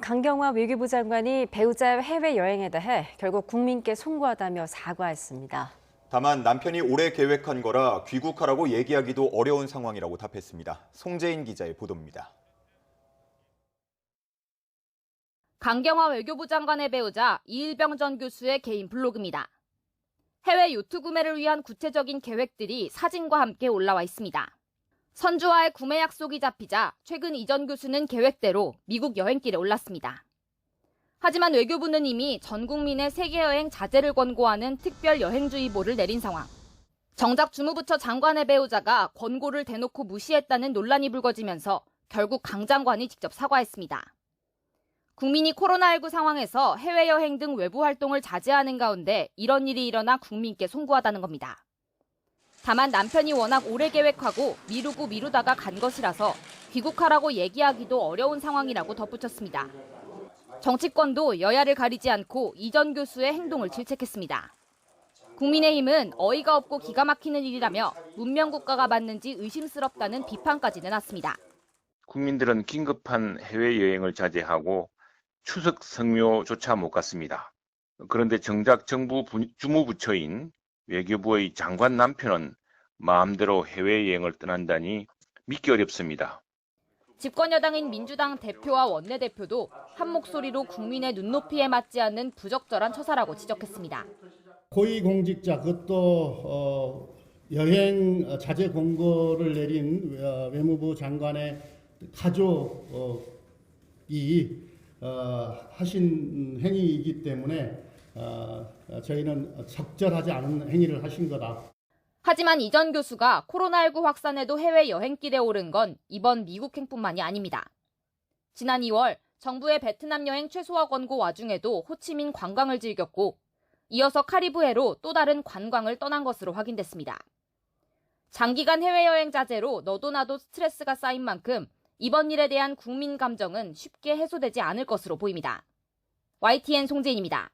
강경화 외교부 장관이 배우자 해외여행에 대해 결국 국민께 송구하다며 사과했습니다. 다만 남편이 오래 계획한 거라 귀국하라고 얘기하기도 어려운 상황이라고 답했습니다. 송재인 기자의 보도입니다. 강경화 외교부 장관의 배우자 이일병 전 교수의 개인 블로그입니다. 해외 요트 구매를 위한 구체적인 계획들이 사진과 함께 올라와 있습니다. 선주와의 구매 약속이 잡히자 최근 이 전 교수는 계획대로 미국 여행길에 올랐습니다. 하지만 외교부는 이미 전 국민의 세계 여행 자제를 권고하는 특별 여행주의보를 내린 상황. 정작 주무부처 장관의 배우자가 권고를 대놓고 무시했다는 논란이 불거지면서 결국 강 장관이 직접 사과했습니다. 국민이 코로나19 상황에서 해외여행 등 외부 활동을 자제하는 가운데 이런 일이 일어나 국민께 송구하다는 겁니다. 다만 남편이 워낙 오래 계획하고 미루다가 간 것이라서 귀국하라고 얘기하기도 어려운 상황이라고 덧붙였습니다. 정치권도 여야를 가리지 않고 이 전 교수의 행동을 질책했습니다. 국민의힘은 어이가 없고 기가 막히는 일이라며 문명국가가 맞는지 의심스럽다는 비판까지 내놨습니다. 국민들은 긴급한 해외여행을 자제하고 추석 성묘조차 못 갔습니다. 그런데 정작 정부 주무부처인 외교부의 장관 남편은 마음대로 해외여행을 떠난다니 믿기 어렵습니다. 집권 여당인 민주당 대표와 원내대표도 한 목소리로 국민의 눈높이에 맞지 않는 부적절한 처사라고 지적했습니다. 고위공직자 그것도 여행 자제 공고를 내린 외무부 장관의 가족이 하신 행위이기 때문에 저희는 적절하지 않은 행위를 하신 거다. 하지만 이 전 교수가 코로나19 확산에도 해외 여행길에 오른 건 이번 미국행뿐만이 아닙니다. 지난 2월 정부의 베트남 여행 최소화 권고 와중에도 호치민 관광을 즐겼고 이어서 카리브해로 또 다른 관광을 떠난 것으로 확인됐습니다. 장기간 해외여행 자제로 너도 나도 스트레스가 쌓인 만큼 이번 일에 대한 국민 감정은 쉽게 해소되지 않을 것으로 보입니다. YTN 송재인입니다.